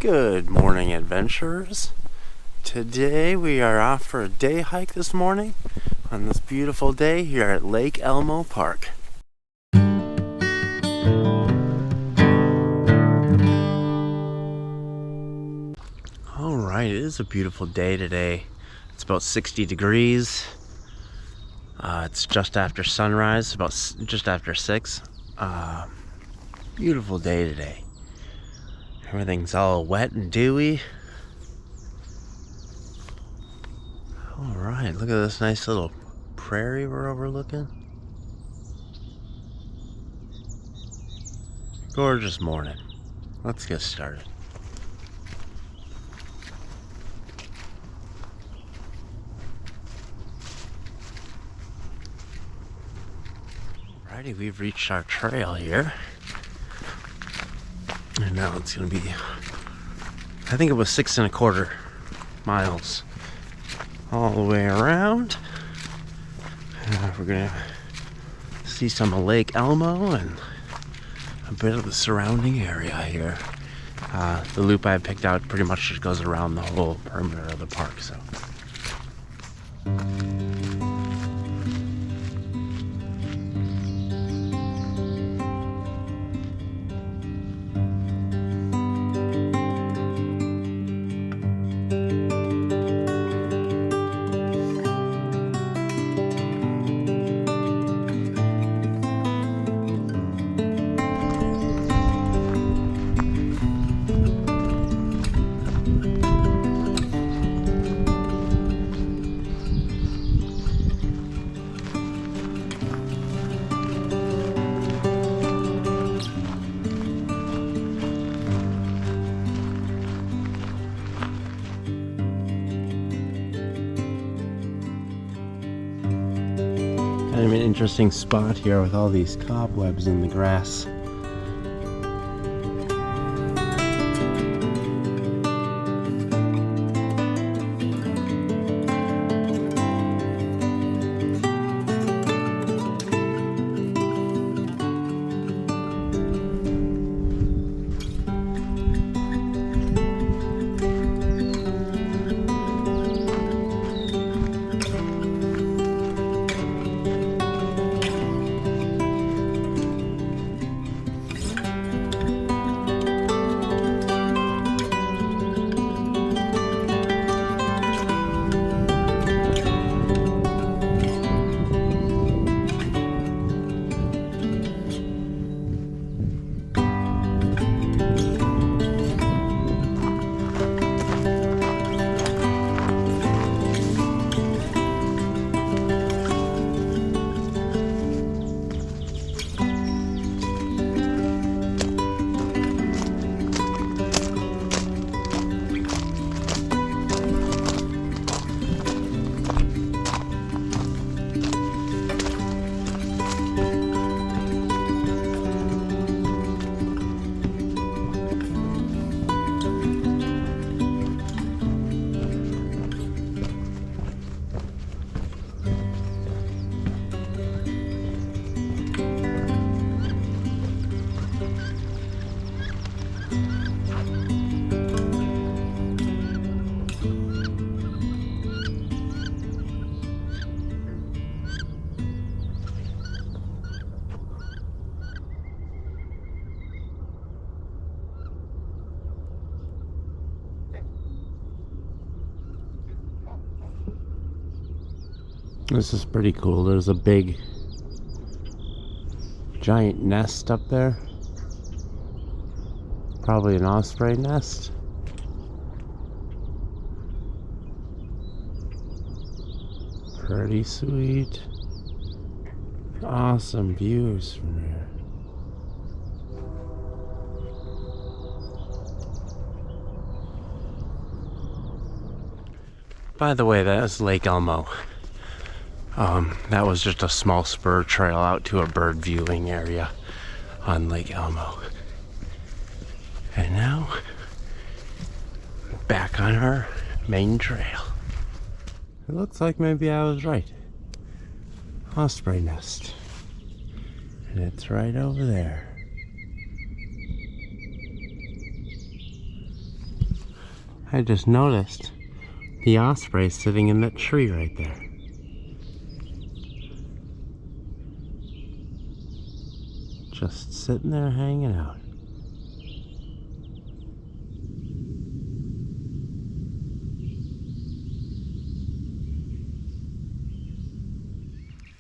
Good morning, adventurers. Today we are off for a day hike this morning on this beautiful day here at Lake Elmo Park. Alright, it is a beautiful day today. It's about 60 degrees. It's just after sunrise, just after 6. Beautiful day today. Everything's all wet and dewy. Alright, look at this nice little prairie we're overlooking. Gorgeous morning. Let's get started. Alrighty, we've reached our trail here. And now it's gonna be, I think it was 6 1/4 miles all the way around. We're gonna see some of Lake Elmo and a bit of the surrounding area here. The loop I picked out pretty much just goes around the whole perimeter of the park, so. Kind of an interesting spot here with all these cobwebs in the grass. This is pretty cool. There's a big giant nest up there. Probably an osprey nest. Pretty sweet. Awesome views from there. By the way, that is Lake Elmo. That was just a small spur trail out to a bird viewing area on Lake Elmo. And now, back on our main trail. It looks like maybe I was right. Osprey nest. And it's right over there. I just noticed the osprey sitting in that tree right there. Just sitting there hanging out.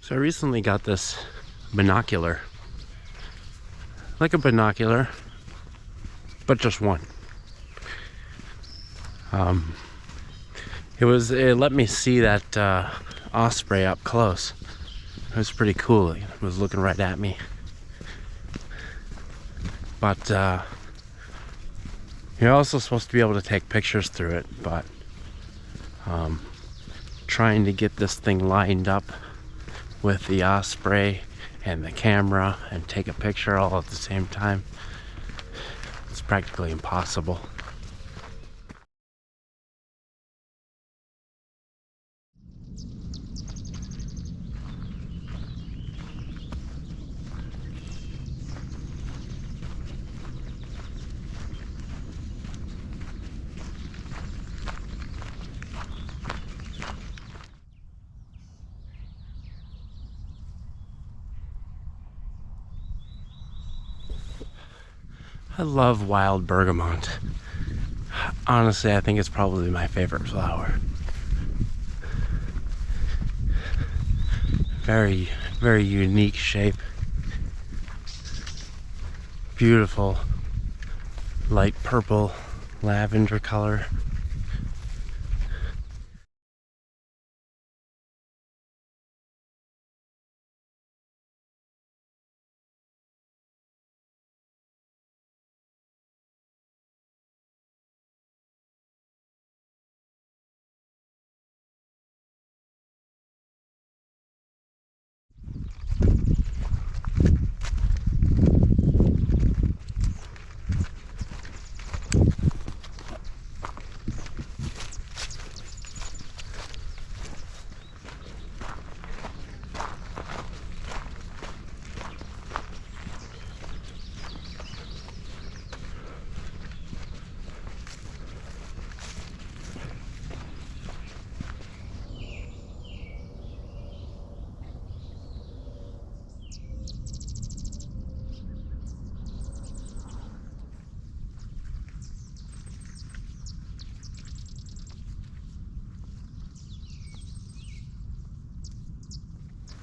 So I recently got this binocular. Like a binocular, but just one. It let me see that osprey up close. It was pretty cool. It was looking right at me. But you're also supposed to be able to take pictures through it, but trying to get this thing lined up with the osprey and the camera and take a picture all at the same time, it's practically impossible. I love wild bergamot. Honestly, I think it's probably my favorite flower. Very, very unique shape. Beautiful light purple lavender color.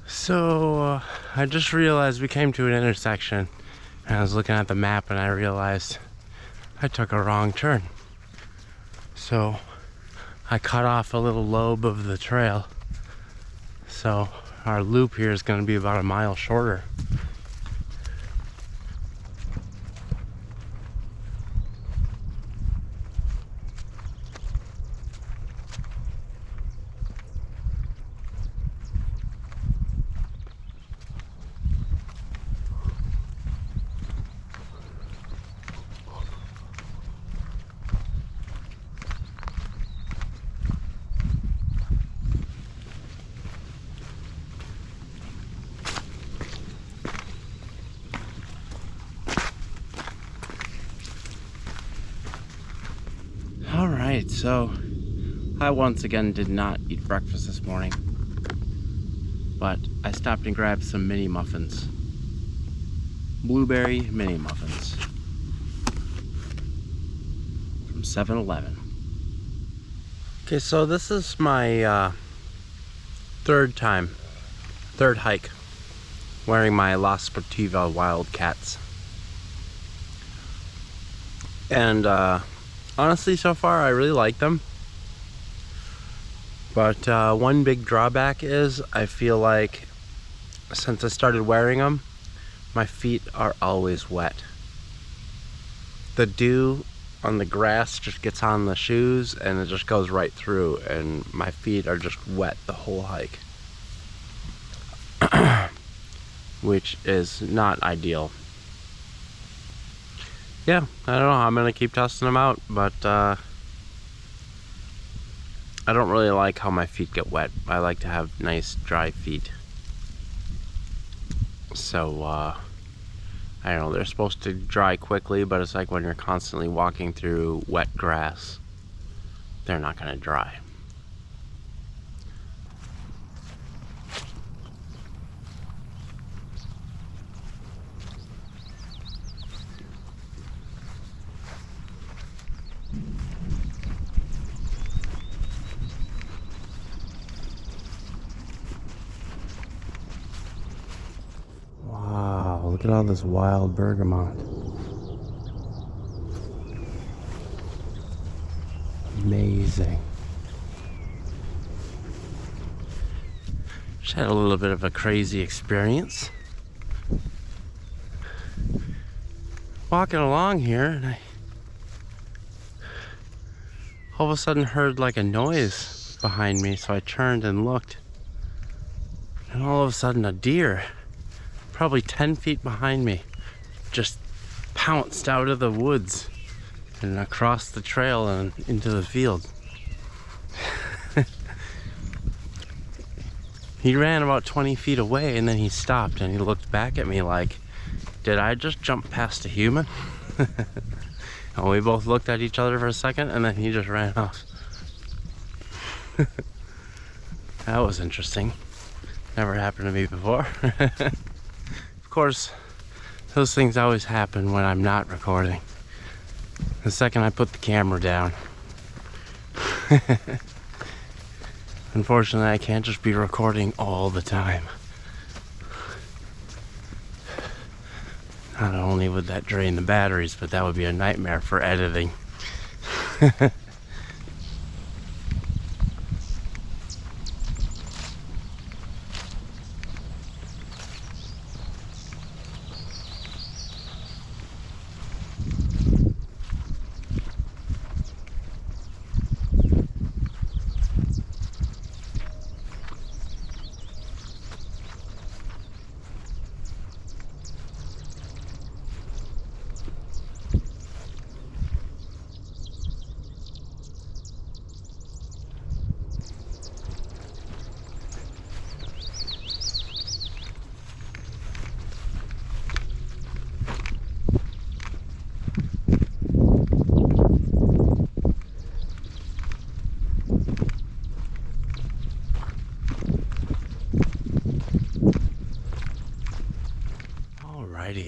So I just realized we came to an intersection, and I was looking at the map and I realized I took a wrong turn. So I cut off a little lobe of the trail. So our loop here is going to be about a mile shorter. Alright, so I once again did not eat breakfast this morning, but I stopped and grabbed some mini muffins. Blueberry mini muffins from 7-Eleven. Okay, so this is my third hike wearing my La Sportiva Wildcats. And honestly, so far I really like them, but one big drawback is I feel like since I started wearing them, my feet are always wet. The dew on the grass just gets on the shoes and it just goes right through, and my feet are just wet the whole hike. Which is not ideal. Yeah, I don't know, I'm gonna keep testing them out, but I don't really like how my feet get wet. I like to have nice dry feet. So I don't know, they're supposed to dry quickly, but it's like when you're constantly walking through wet grass, they're not going to dry. Wow, look at all this wild bergamot. Amazing. Just had a little bit of a crazy experience. Walking along here, and I all of a sudden heard like a noise behind me, so I turned and looked. And all of a sudden a deer, probably 10 feet behind me, just pounced out of the woods and across the trail and into the field. He ran about 20 feet away and then he stopped and he looked back at me like, did I just jump past a human? And we both looked at each other for a second and then he just ran off. That was interesting. Never happened to me before. Of course, those things always happen when I'm not recording. The second I put the camera down. Unfortunately, I can't just be recording all the time. Not only would that drain the batteries, but that would be a nightmare for editing.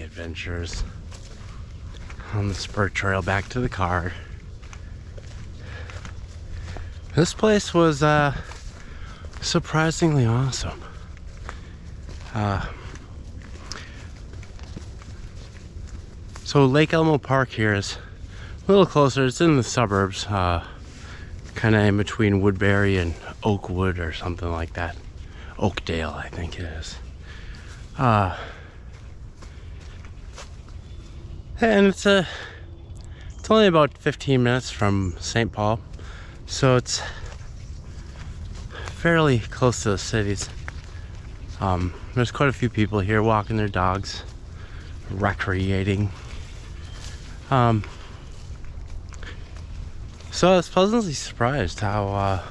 Adventures on the spur trail back to the car. This place was surprisingly awesome. So Lake Elmo Park here is a little closer. It's in the suburbs, kind of in between Woodbury and Oakwood or something like that. Oakdale, I think it is. And it's only about 15 minutes from St. Paul, so it's fairly close to the cities. There's quite a few people here walking their dogs, recreating. So I was pleasantly surprised how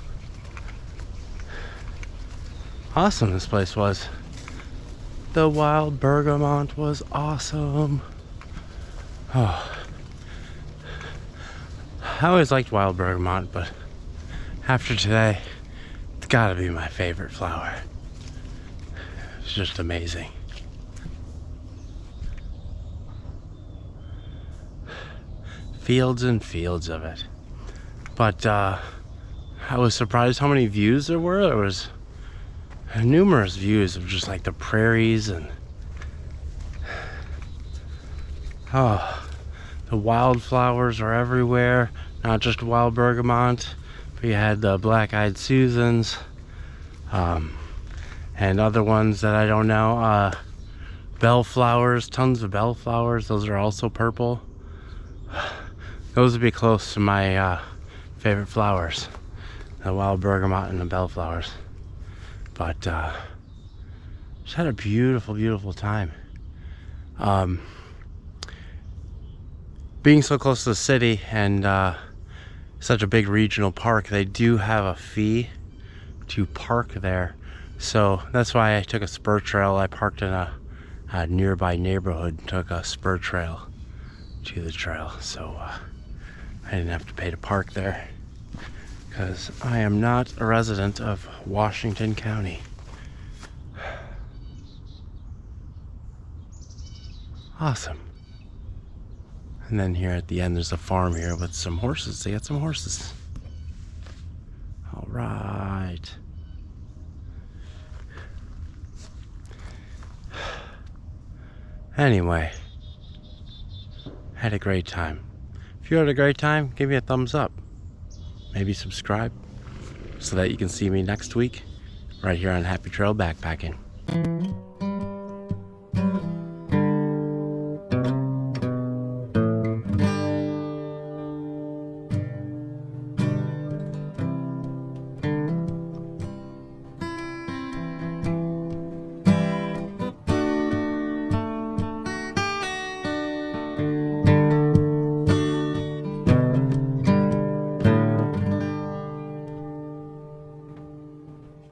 awesome this place was. The wild bergamot was awesome. Oh, I always liked wild bergamot, but after today, it's gotta be my favorite flower. It's just amazing. Fields and fields of it. But I was surprised how many views there were. There was numerous views of just like the prairies and the wildflowers are everywhere. Not just wild bergamot, but you had the black-eyed Susans, and other ones that I don't know. Bellflowers, tons of bellflowers. Those are also purple. Those would be close to my favorite flowers, the wild bergamot and the bellflowers. But just had a beautiful, beautiful time. Being so close to the city and such a big regional park, they do have a fee to park there. So that's why I took a spur trail. I parked in a nearby neighborhood and took a spur trail to the trail. So I didn't have to pay to park there. because I am not a resident of Washington County. Awesome. And then here at the end there's a farm here with some horses. They got some horses. All right. Anyway, had a great time. If you had a great time, give me a thumbs up. Maybe subscribe so that you can see me next week right here on Happy Trail Backpacking.